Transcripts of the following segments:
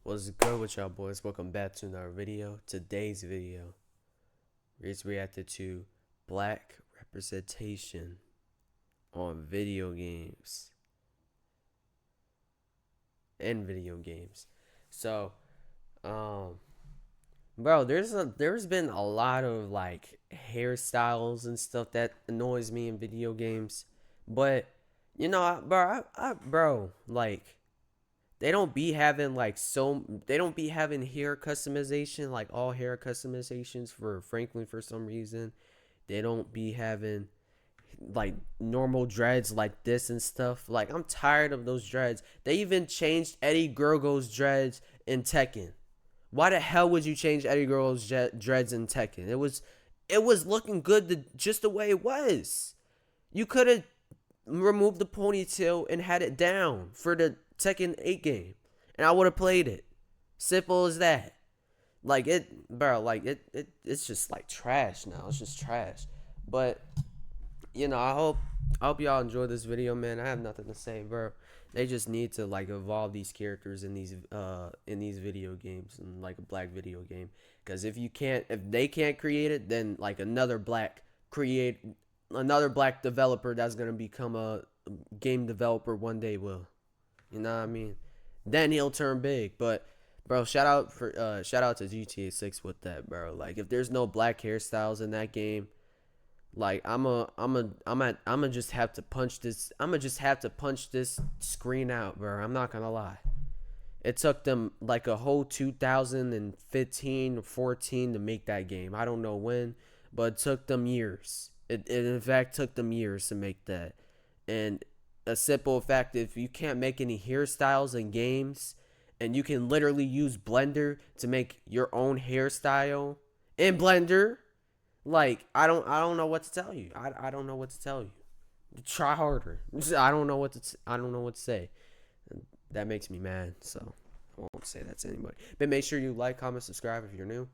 What's good with y'all boys? Welcome back to another video. Today's video is reacted to black representation on video games and video games. So, bro, there's been a lot of like hairstyles and stuff that annoys me in video games, but bro, like. They don't be having hair customization, like all hair customizations for Franklin for some reason. They don't be having like normal dreads like this and stuff. Like, I'm tired of those dreads. They even changed Eddie Gorgo's dreads in Tekken. Why the hell would you change Eddie Gorgo's dreads in Tekken? It was looking good just the way it was. You could have removed the ponytail and had it down for the Tekken 8 game, and I would have played it. Simple as that. Like it, bro. Like it's just like trash now. It's just trash. But I hope y'all enjoy this video, man. I have nothing to say, bro. They just need to like evolve these characters in these video games, and like a black video game. Because if they can't create it, then like another black developer that's gonna become a game developer one day will. You know what I mean? Then he'll turn big. But bro, shout out to GTA 6 with that, bro. Like, if there's no black hairstyles in that game, like I'ma just have to punch this. I'ma just have to punch this screen out, bro. I'm not gonna lie. It took them like a whole 2015 or 14 to make that game. I don't know when, but it took them years. It in fact took them years to make that. And a simple fact, if you can't make any hairstyles in games, and you can literally use Blender to make your own hairstyle in Blender, like I don't know what to tell you. I don't know what to tell you. Try harder. I don't know what to say. That makes me mad, so I won't say that to anybody. But make sure you like, comment, subscribe if you're new.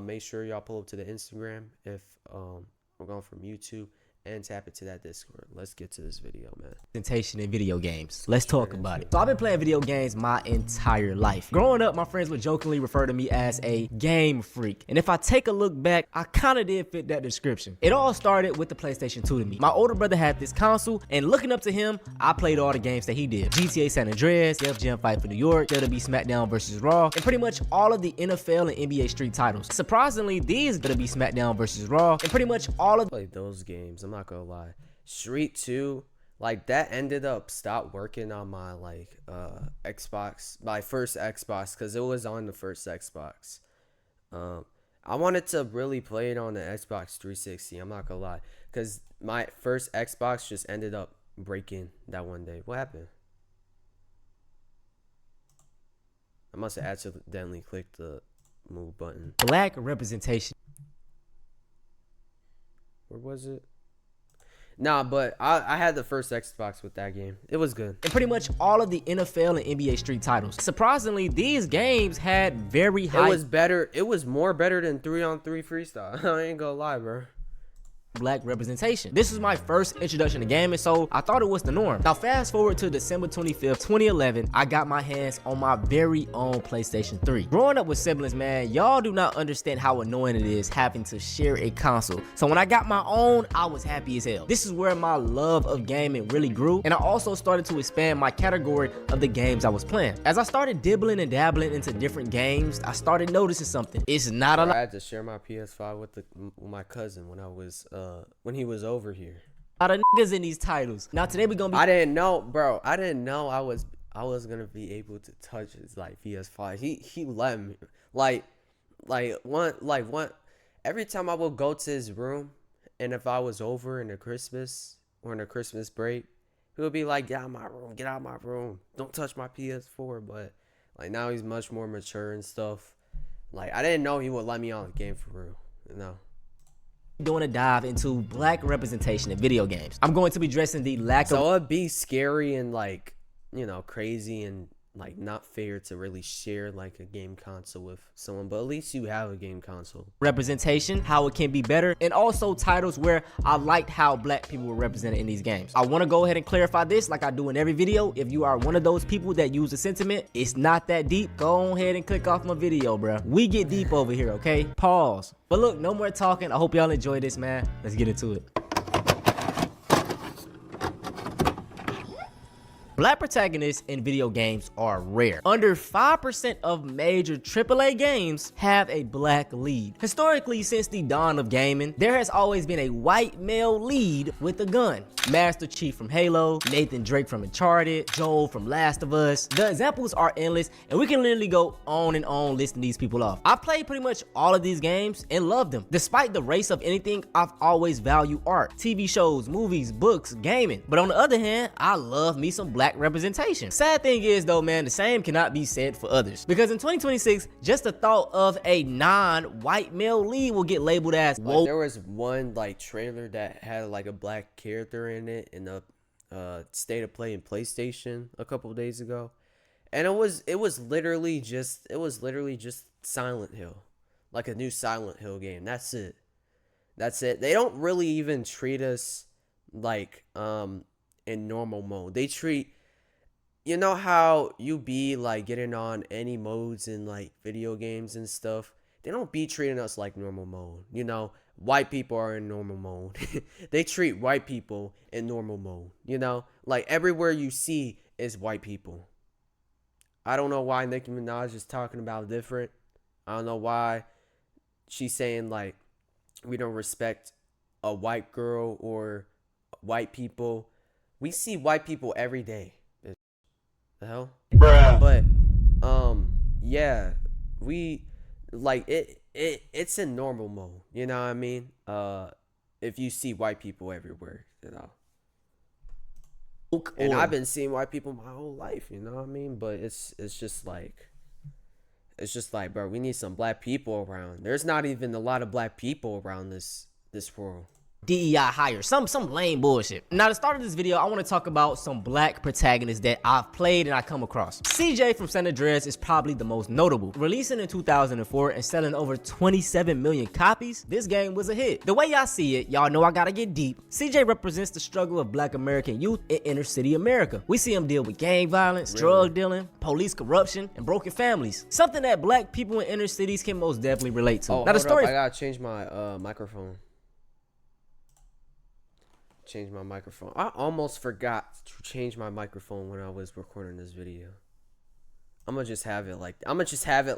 Make sure y'all pull up to the Instagram if we're going from YouTube, and tap into that Discord. Let's get to this video, man. Presentation in video games. Let's talk about it. So I've been playing video games my entire life. Growing up, my friends would jokingly refer to me as a game freak. And if I take a look back, I kind of did fit that description. It all started with the PlayStation 2 to me. My older brother had this console, and looking up to him, I played all the games that he did. GTA San Andreas, Def Jam Fight for New York, WWE SmackDown vs. Raw, and pretty much all of the NFL and NBA Street titles. Surprisingly, these WWE SmackDown vs. Raw, and pretty much all of those games. I'm not gonna lie. Street 2, like, that ended up stopped working on my like Xbox, my first Xbox, because it was on the first Xbox. I wanted to really play it on the Xbox 360. I'm not gonna lie, because my first Xbox just ended up breaking that one day. What happened? I must have accidentally clicked the move button. black representation. Where was it? Nah, but I had the first Xbox with that game. It was good. And pretty much all of the NFL and NBA Street titles. Surprisingly, these games had very high. It was better. It was more better than 3-on-3 freestyle. I ain't gonna lie, bro. Black representation. This was my first introduction to gaming, so I thought it was the norm. Now fast forward to December 25th, 2011, I got my hands on my very own PlayStation 3. Growing up with siblings, man, y'all do not understand how annoying it is having to share a console. So when I got my own, I was happy as hell. This is where my love of gaming really grew, and I also started to expand my category of the games I was playing. As I started dibbling and dabbling into different games, I started noticing something. It's not a lot. I had to share my PS5 with my cousin when he was over here. A lot of niggas in these titles. Now today we gonna be. I didn't know, bro. I didn't know I was gonna be able to touch his like PS5. He let me like one every time I would go to his room, and if I was over in the Christmas or in the Christmas break, he would be like, get out of my room, don't touch my PS4. But like now he's much more mature and stuff. Like, I didn't know he would let me on the game for real, doing a dive into black representation in video games. I'm going to be addressing the lack of. So it'd be scary and like, crazy and like not fair to really share like a game console with someone, but at least you have a game console. Representation, how it can be better, and also titles where I liked how black people were represented in these games. I want to go ahead and clarify this like I do in every video. If you are one of those people that use the sentiment, it's not that deep. Go ahead and click off my video, bro. We get deep over here, okay? Pause. But look, no more talking. I hope y'all enjoy this, man. Let's get into it. Black protagonists in video games are rare. Under 5% of major AAA games have a black lead. Historically, since the dawn of gaming, there has always been a white male lead with a gun. Master Chief from Halo, Nathan Drake from Uncharted, Joel from Last of Us. The examples are endless, and we can literally go on and on listing these people off. I've played pretty much all of these games and loved them. Despite the race of anything, I've always valued art, TV shows, movies, books, gaming. But on the other hand, I love me some black representation. Sad thing is though, man, the same cannot be said for others. Because in 2026, just the thought of a non-white male lead will get labeled as woke. Like, there was one like trailer that had like a black character in it in the state of play in PlayStation a couple of days ago, and it was literally just Silent Hill, like a new Silent Hill game. That's it. They don't really even treat us like in normal mode. They treat, you know how you be like getting on any modes in like video games and stuff? They don't be treating us like normal mode. You know, white people are in normal mode. They treat white people in normal mode. You know, like everywhere you see is white people. I don't know why Nicki Minaj is talking about different. I don't know why she's saying like we don't respect a white girl or white people. We see white people every day. The hell? Bruh. But yeah, we like it's in normal mode, you know what I mean? If you see white people everywhere, you know. And I've been seeing white people my whole life, you know what I mean? But it's just like, bro, we need some black people around. There's not even a lot of black people around this world. DEI hire, some lame bullshit. Now, to start of this video, I want to talk about some black protagonists that I've played and I come across. CJ from San Andreas is probably the most notable. Releasing in 2004 and selling over 27 million copies, this game was a hit. The way y'all see it, y'all know I gotta get deep. CJ represents the struggle of black American youth in inner city America. We see him deal with gang violence, drug dealing, police corruption, and broken families. Something that black people in inner cities can most definitely relate to. Oh, now the story. I gotta change my microphone. Change my microphone. I almost forgot to change my microphone when I was recording this video. I'm gonna just have it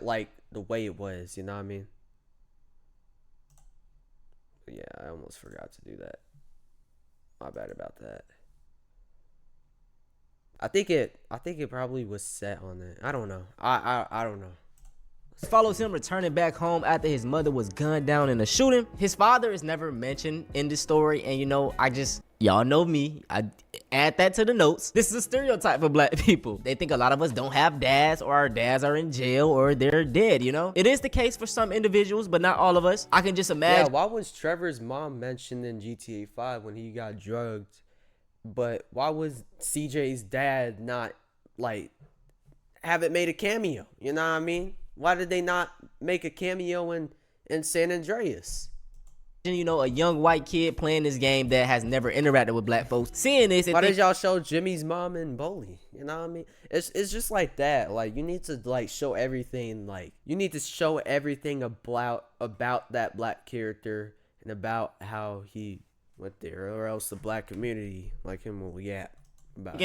like the way it was, you know what I mean? But yeah, I almost forgot to do that. My bad about that. I think it probably was set on it. I don't know. I don't know. Follows him returning back home after his mother was gunned down in a shooting. His father is never mentioned in this story, and you know, y'all know me, I add that to the notes. This is a stereotype for black people. They think a lot of us don't have dads, or our dads are in jail, or they're dead, you know? It is the case for some individuals, but not all of us. I can just imagine. Yeah, why was Trevor's mom mentioned in GTA 5 when he got drugged? But why was CJ's dad not, like, have it made a cameo? You know what I mean? Why did they not make a cameo in San Andreas? You know, a young white kid playing this game that has never interacted with black folks, seeing this. Why did y'all show Jimmy's mom in Bully? You know what I mean? It's just like that. Like, you need to like show everything. Like, you need to show everything about that black character and about how he went there, or else the black community like him will yap about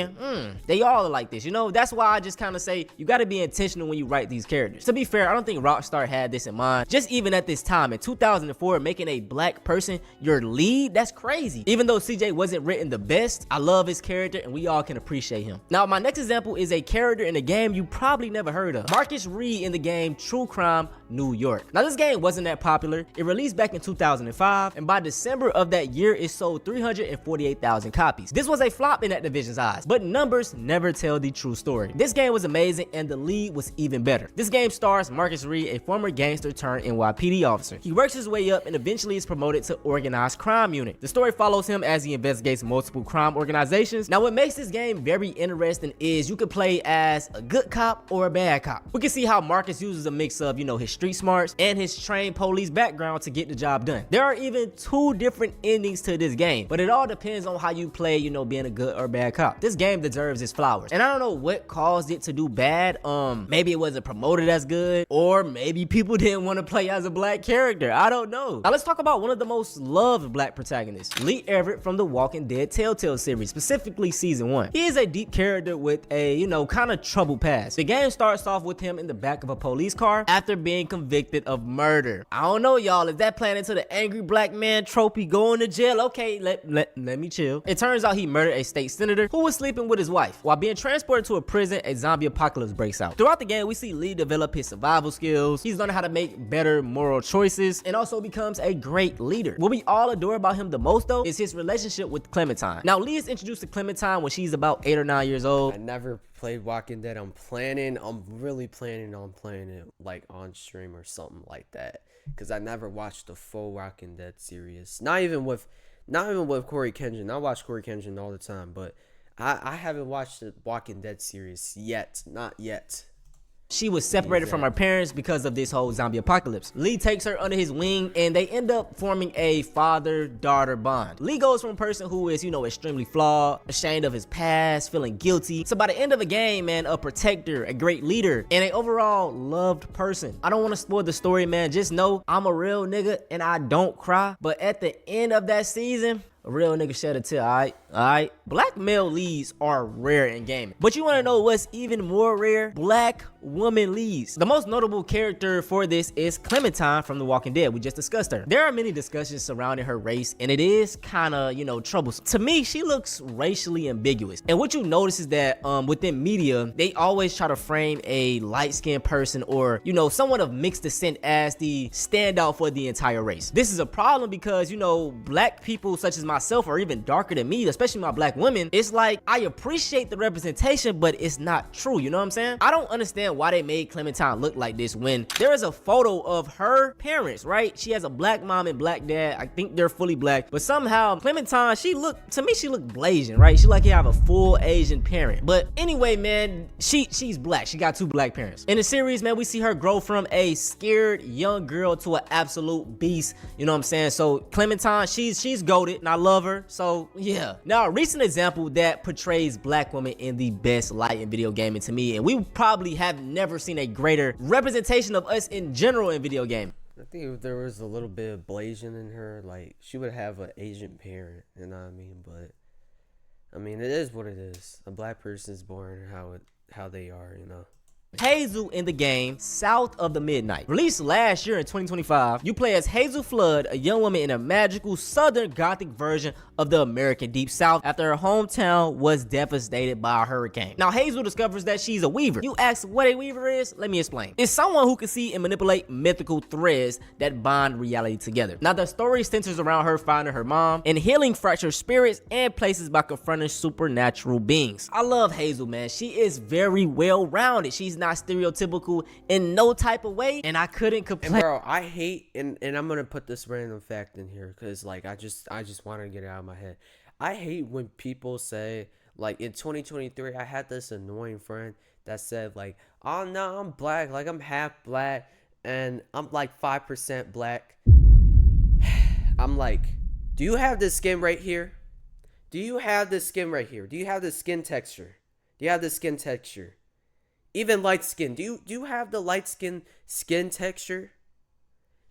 they all are like this, you know. That's why I just kind of say you got to be intentional when you write these characters. To be fair, I don't think Rockstar had this in mind. Just even at this time in 2004, making a black person your lead, that's crazy. Even though CJ wasn't written the best, I love his character and we all can appreciate him. Now, my next example is a character in a game you probably never heard of. Marcus Reed in the game True Crime New York. Now, this game wasn't that popular. It released back in 2005, and by December of that year, it sold 348,000 copies. This was a flop in Activision's eyes. But numbers never tell the true story. This game was amazing and the lead was even better. This game stars Marcus Reed, a former gangster turned NYPD officer. He works his way up and eventually is promoted to organized crime unit. The story follows him as he investigates multiple crime organizations. Now what makes this game very interesting is you can play as a good cop or a bad cop. We can see how Marcus uses a mix of, his street smarts and his trained police background to get the job done. There are even 2 different endings to this game, but it all depends on how you play, being a good or bad cop. This game deserves its flowers. And I don't know what caused it to do bad. Maybe it wasn't promoted as good, or maybe people didn't want to play as a black character. I don't know. Now let's talk about one of the most loved black protagonists, Lee Everett from the Walking Dead Telltale series, specifically season 1. He is a deep character with a, kind of troubled past. The game starts off with him in the back of a police car after being convicted of murder. I don't know, y'all. Is that playing into the angry black man trophy, going to jail? Okay, let me chill. It turns out he murdered a state senator who was sleeping with his wife. While being transported to a prison, a zombie apocalypse breaks out. Throughout the game, we see Lee develop his survival skills. He's learning how to make better moral choices and also becomes a great leader. What we all adore about him the most, though, is his relationship with Clementine. Now, Lee is introduced to Clementine when she's about 8 or 9 years old. I never played Walking Dead. I'm really planning on playing it like on stream or something like that, because I never watched the full Walking Dead series. Not even with Corey Kenshin. I watch Corey Kenshin all the time, but I haven't watched the Walking Dead series yet. Not yet. She was separated from her parents because of this whole zombie apocalypse. Lee takes her under his wing and they end up forming a father-daughter bond. Lee goes from a person who is, extremely flawed, ashamed of his past, feeling guilty, so by the end of the game, man, a protector, a great leader, and an overall loved person. I don't want to spoil the story, man. Just know I'm a real nigga and I don't cry. But at the end of that season, a real nigga shed a tear, alright? Black male leads are rare in gaming. But you wanna know what's even more rare? Black woman leads. The most notable character for this is Clementine from The Walking Dead. We just discussed her. There are many discussions surrounding her race, and it is kinda, troublesome. To me, she looks racially ambiguous. And what you notice is that within media, they always try to frame a light-skinned person or, someone of mixed descent as the standout for the entire race. This is a problem because, black people such as myself or even darker than me, especially my black women, it's like I appreciate the representation, but it's not true. You know what I'm saying? I don't understand why they made Clementine look like this when there is a photo of her parents, right? She has a black mom and black dad. I think they're fully black, but somehow Clementine, she looked Blasian, right? She like you have a full Asian parent. But anyway, man, she's black. She got 2 black parents. In the series, man, we see her grow from a scared young girl to an absolute beast. You know what I'm saying? So Clementine, she's goated, and I love her. So yeah. Now, a recent example that portrays black women in the best light in video gaming to me, and we probably have never seen a greater representation of us in general in video gaming. I think if there was a little bit of Blasian in her, like she would have an Asian parent, you know what I mean? But I mean, it is what it is. A black person is born how they are, Hazel in the game South of the Midnight. Released last year in 2025, you play as Hazel Flood, a young woman in a magical southern gothic version of the American Deep South after her hometown was devastated by a hurricane. Now Hazel discovers that she's a weaver. You ask what a weaver is? Let me explain. It's someone who can see and manipulate mythical threads that bind reality together. Now the story centers around her finding her mom and healing fractured spirits and places by confronting supernatural beings. I love Hazel, man. She is very well rounded. She's not stereotypical in no type of way, and I couldn't complain. And bro, I hate, and I'm gonna put this random fact in here because like I just want to get it out of my head. I hate when people say, like, in 2023 I had this annoying friend that said like, oh no, I'm black, like I'm half black and I'm like 5% black. I'm like, do you have this skin right here? Do you have this skin right here? Do you have the skin texture? Do you have the skin texture? Even light skin. Do you have the light skin texture?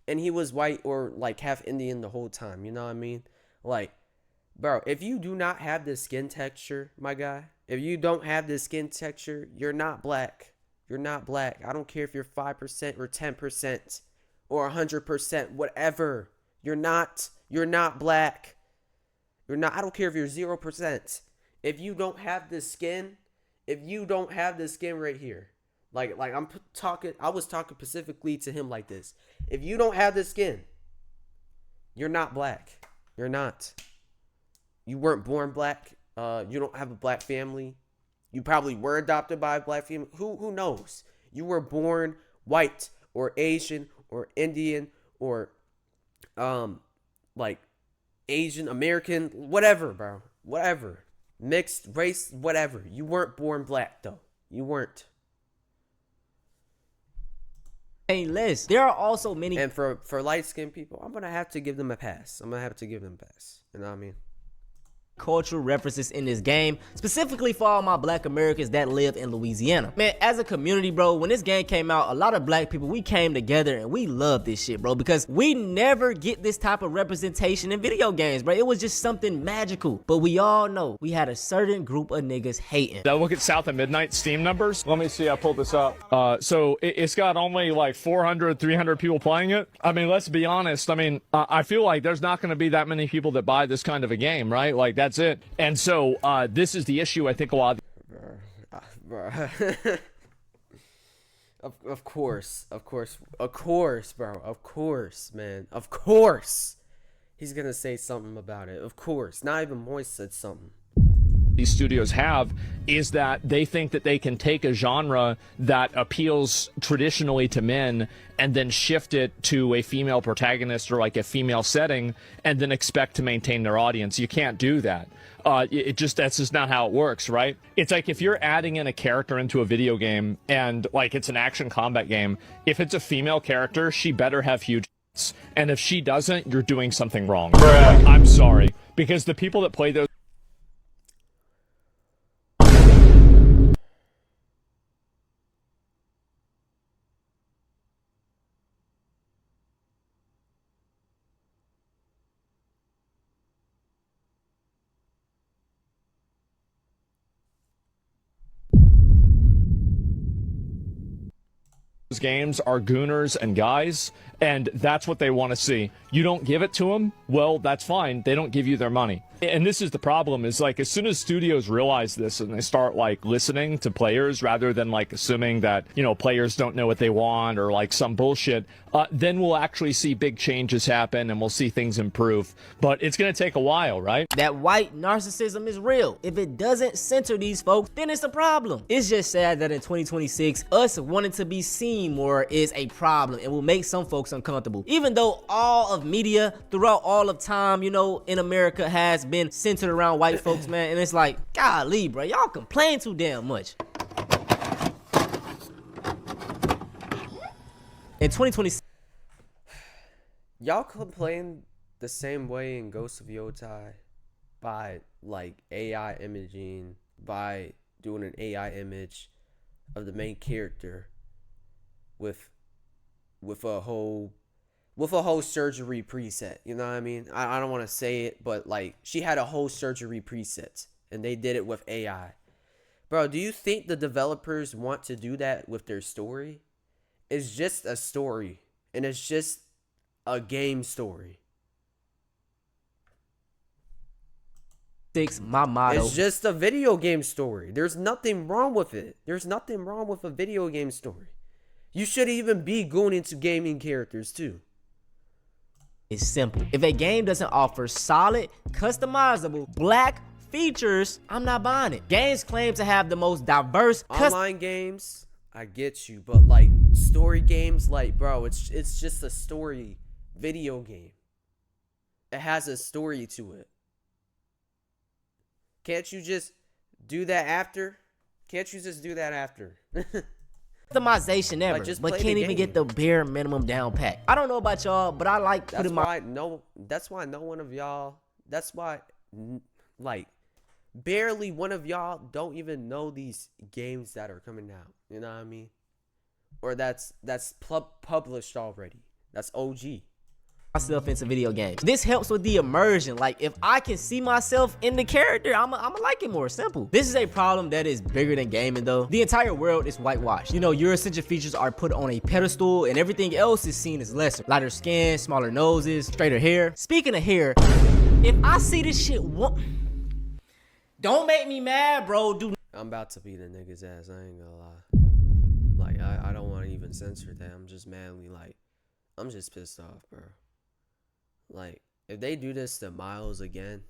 And he was white or like half Indian the whole time. You know what I mean? Like, bro, if you do not have the skin texture, my guy, if you don't have the skin texture, you're not black. You're not black. I don't care if you're 5% or 10% or 100%, whatever. You're not black. You're not. I don't care if you're 0%. If you don't have the skin. If you don't have the skin right here, like I was talking specifically to him like this. If you don't have the skin, you're not black. You're not. You weren't born black. You don't have a black family. You probably were adopted by a black family. Who knows? You were born white or Asian or Indian or like Asian American, whatever, bro. Whatever. Mixed race, whatever. You weren't born black though. You weren't. list. There are also many. And for light skinned people, I'm gonna have to give them a pass. I'm gonna have to give them a pass. You know what I mean? Cultural references in this game, specifically for all my black Americans that live in Louisiana. Man, as a community, bro, when this game came out, a lot of black people, we came together and we love this shit, bro, because we never get this type of representation in video games, bro. It was just something magical. But we all know we had a certain group of niggas hating. Now look at South of Midnight Steam numbers. Let me see, I pulled this up. So it's got only like 400, 300 people playing it. I mean, let's be honest. I mean, I feel like there's not going to be that many people that buy this kind of a game, right? Like, that's it. And so this is the issue. I think a lot of course, bro. Of course, man. Of course. He's gonna say something about it. Of course. Not even Moist said something. these studios have is that they think that they can take a genre that appeals traditionally to men and then shift it to a female protagonist or like a female setting and then expect to maintain their audience. You can't do that. That's just not how it works, right? It's like if you're adding in a character into a video game and like it's an action combat game, if it's a female character, she better have huge tits. And if she doesn't, you're doing something wrong. Like, I'm sorry, because the people that play those games are gooners and guys, and that's what they want to see. You don't give it to them, well, that's fine. They don't give you their money. And this is the problem, is like as soon as studios realize this and they start like listening to players rather than like assuming that, you know, players don't know what they want or like some bullshit, then we'll actually see big changes happen and we'll see things improve. But it's going to take a while, right? That white narcissism is real. If it doesn't center these folks, then it's a problem. It's just sad that in 2026, us wanting to be seen more is a problem and will make some folks uncomfortable. Even though all of media throughout all of time, you know, in America has been centered around white folks, man, and it's like, golly, bro, y'all complain too damn much. In 2026, y'all complain the same way in Ghost of Yotai by like AI imaging, by doing an AI image of the main character with a whole surgery preset. You know what I mean? I don't want to say it, but like she had a whole surgery preset and they did it with AI. Bro, do you think the developers want to do that with their story? It's just a story and it's just a game story. my motto. It's just a video game story. There's nothing wrong with it. There's nothing wrong with a video game story. You should even be going into gaming characters too. It's simple. If a game doesn't offer solid, customizable black features, I'm not buying it. Games claim to have the most diverse online games. I get you, but like story games, like bro, it's just a story video game. It has a story to it. Can't you just do that after? Can't you just do that after? Customization ever, like but can't even get the bare minimum down pat. I don't know about y'all, but I like putting that's why no one of y'all, that's why like barely one of y'all don't even know these games that are coming out. You know what I mean? Or that's published already. That's OG. Myself into video games. This helps with the immersion. Like if I can see myself in the character, I'm like it more. Simple. This is a problem that is bigger than gaming though. The entire world is whitewashed. You know, your essential features are put on a pedestal and everything else is seen as lesser. Lighter skin, smaller noses, straighter hair. Speaking of hair, if I see this shit, don't make me mad, bro. I'm about to beat the nigga's ass. I ain't gonna lie. Like I don't want to even censor that. I'm just madly like, I'm just pissed off, bro. Like, if they do this to Miles again,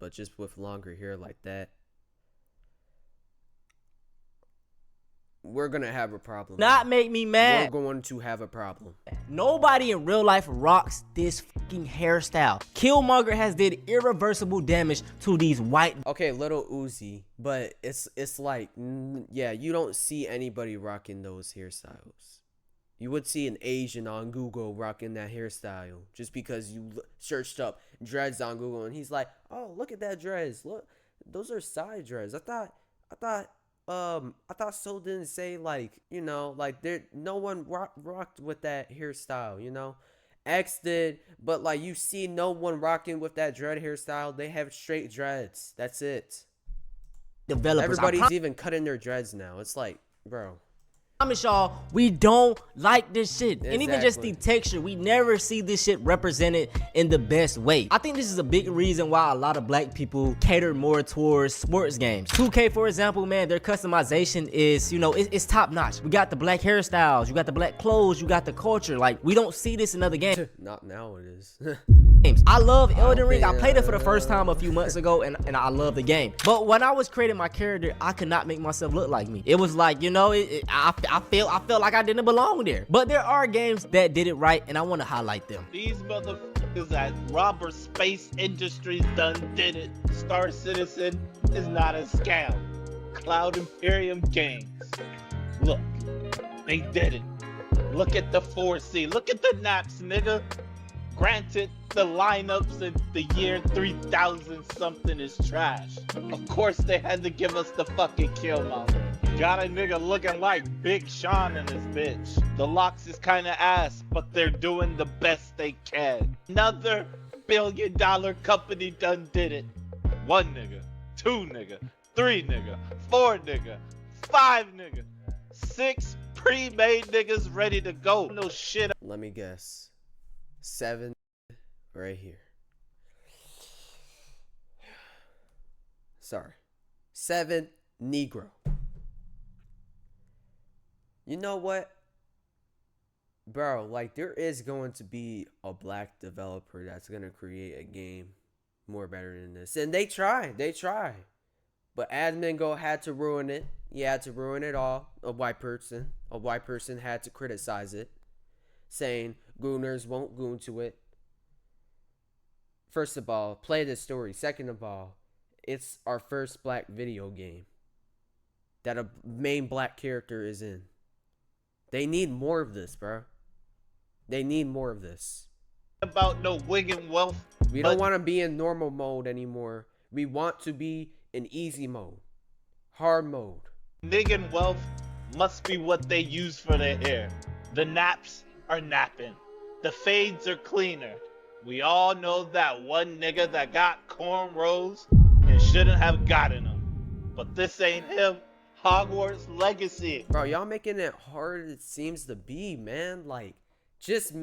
but just with longer hair like that, we're gonna have a problem. Not make me mad. We're going to have a problem. Nobody in real life rocks this fucking hairstyle. Killmonger has did irreversible damage to these white. Okay, Little Uzi, but it's like, yeah, you don't see anybody rocking those hairstyles. You would see an Asian on Google rocking that hairstyle just because you searched up dreads on Google and he's like, oh, look at that dreads. Look, those are side dreads. I thought Soul didn't say, like, you know, like there no one rocked with that hairstyle, you know. X did, but like you see no one rocking with that dread hairstyle. They have straight dreads. That's it. Developers. Everybody's even cutting their dreads now. It's like, bro. I promise y'all, we don't like this shit. And even just the texture, we never see this shit represented in the best way. I think this is a big reason why a lot of black people cater more towards sports games. 2K, for example, man, their customization is, you know, it's top notch. We got the black hairstyles, you got the black clothes, you got the culture. Like, we don't see this in other games. Not now it is. I love Elden Ring. I played it for the first time a few months ago, and I love the game. But when I was creating my character, I could not make myself look like me. It was like, you know, I felt like I didn't belong there. But there are games that did it right, and I want to highlight them. These motherfuckers at Robert Space Industries done did it. Star Citizen is not a scam. Cloud Imperium Games. Look, they did it. Look at the 4C. Look at the naps, nigga. Granted, the lineups in the year 3000 something is trash. Of course they had to give us the fucking Killmonger. Got a nigga looking like Big Sean in this bitch. The locks is kinda ass, but they're doing the best they can. Another billion-dollar company done did it. 1 nigga, 2 nigga, 3 nigga, 4 nigga, 5 nigga, 6 pre-made niggas ready to go. No shit. Let me guess. 7 right here. Sorry. 7 Negro. You know what? Bro, like there is going to be a black developer that's going to create a game more better than this. And they try. But Admin had to ruin it. He had to ruin it all. A white person had to criticize it, saying gooners won't goon to it. First of all, play the story. Second of all, it's our first black video game that a main black character is in. They need more of this, bro. They need more of this. About no wig and wealth. We don't want to be in normal mode anymore. We want to be in easy mode. Hard mode. Nig and wealth must be what they use for their hair. The naps are napping. The fades are cleaner. We all know that one nigga that got cornrows and shouldn't have gotten them. But this ain't him. Hogwarts Legacy. Bro, y'all making it harder than it seems to be, man. Like, just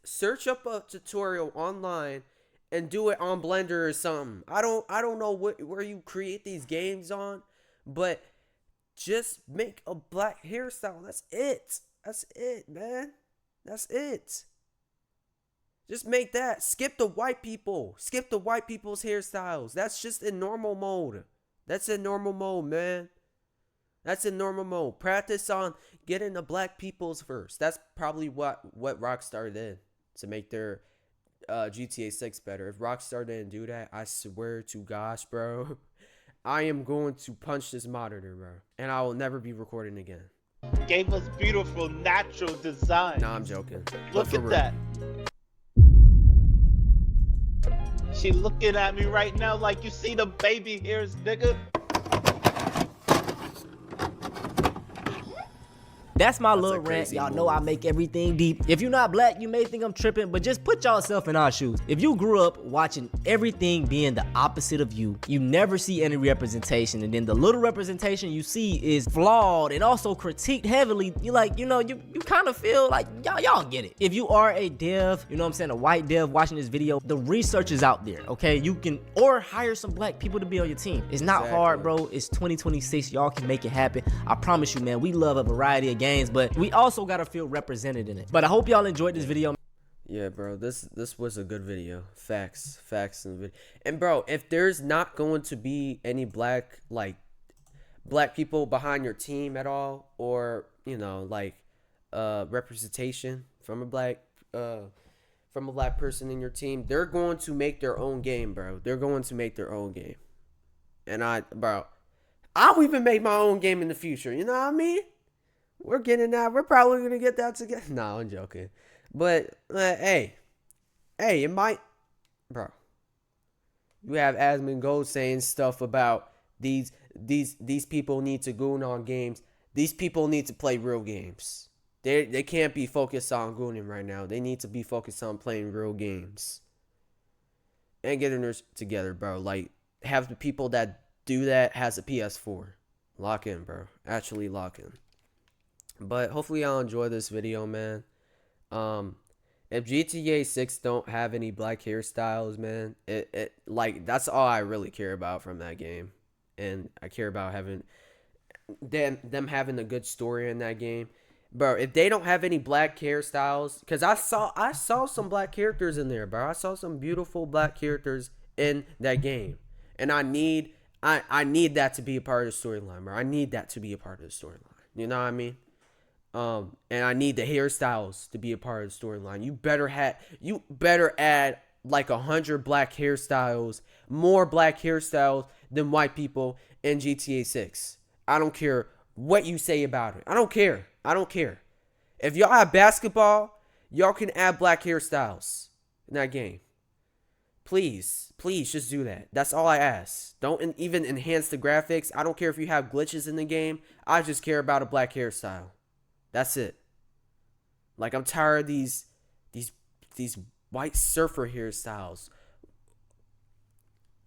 search up a tutorial online and do it on Blender or something. I don't know where you create these games on, but just make a black hairstyle. That's it, man. That's it. Just make that. Skip the white people. Skip the white people's hairstyles. That's just in normal mode. That's in normal mode, man. That's in normal mode. Practice on getting the black peoples first. That's probably what Rockstar did to make their GTA 6 better. If Rockstar didn't do that, I swear to gosh, bro, I am going to punch this monitor, bro. And I will never be recording again. Gave us beautiful natural design. Nah, I'm joking. Look at that. She looking at me right now like you see the baby hairs, nigga. That's my little rant. Y'all know I make everything deep. If you're not black, you may think I'm tripping, but just put yourself in our shoes. If you grew up watching everything being the opposite of you, you never see any representation, and then the little representation you see is flawed and also critiqued heavily. You like, you know, you kind of feel like y'all get it. If you are a dev, you know what I'm saying, a white dev watching this video, the research is out there, okay? You can, or hire some black people to be on your team. It's not hard, bro. It's 2026. Y'all can make it happen. I promise you, man. We love a variety of games, but we also gotta feel represented in it. But I hope y'all enjoyed this video. Yeah, bro. This was a good video. Facts in the video. And bro, if there's not going to be any black people behind your team at all, or representation from a black person in your team, they're going to make their own game, bro. They're going to make their own game. And I'll even make my own game in the future. You know what I mean? We're getting that. We're probably gonna get that together. No, I'm joking. But hey, it might, bro. You have Asmongold saying stuff about these people need to goon on games. These people need to play real games. They can't be focused on gooning right now. They need to be focused on playing real games and getting theirs together, bro. Like, have the people that do that has a PS4. Lock in, bro. Actually lock in. But hopefully y'all enjoy this video, man. If GTA 6 don't have any black hairstyles, man, it like, that's all I really care about from that game. And I care about having them having a good story in that game. Bro, if they don't have any black hairstyles, because I saw some black characters in there, bro. I saw some beautiful black characters in that game. And I need that to be a part of the storyline, bro. I need that to be a part of the storyline. You know what I mean? And I need the hairstyles to be a part of the storyline. You better add like 100 black hairstyles, more black hairstyles than white people in GTA 6. I don't care what you say about it. I don't care. If y'all have basketball, y'all can add black hairstyles in that game. Please just do that. That's all I ask. Don't even enhance the graphics. I don't care if you have glitches in the game. I just care about a black hairstyle. That's it. Like, I'm tired of these white surfer hairstyles.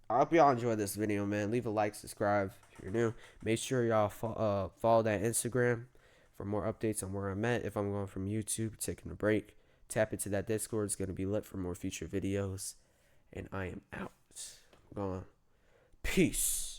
I hope y'all enjoyed this video, man. Leave a like, subscribe if you're new. Make sure y'all follow that Instagram for more updates on where I'm at. If I'm going from YouTube, taking a break, tap into that Discord. It's going to be lit for more future videos. And I am out. I'm gone. Peace.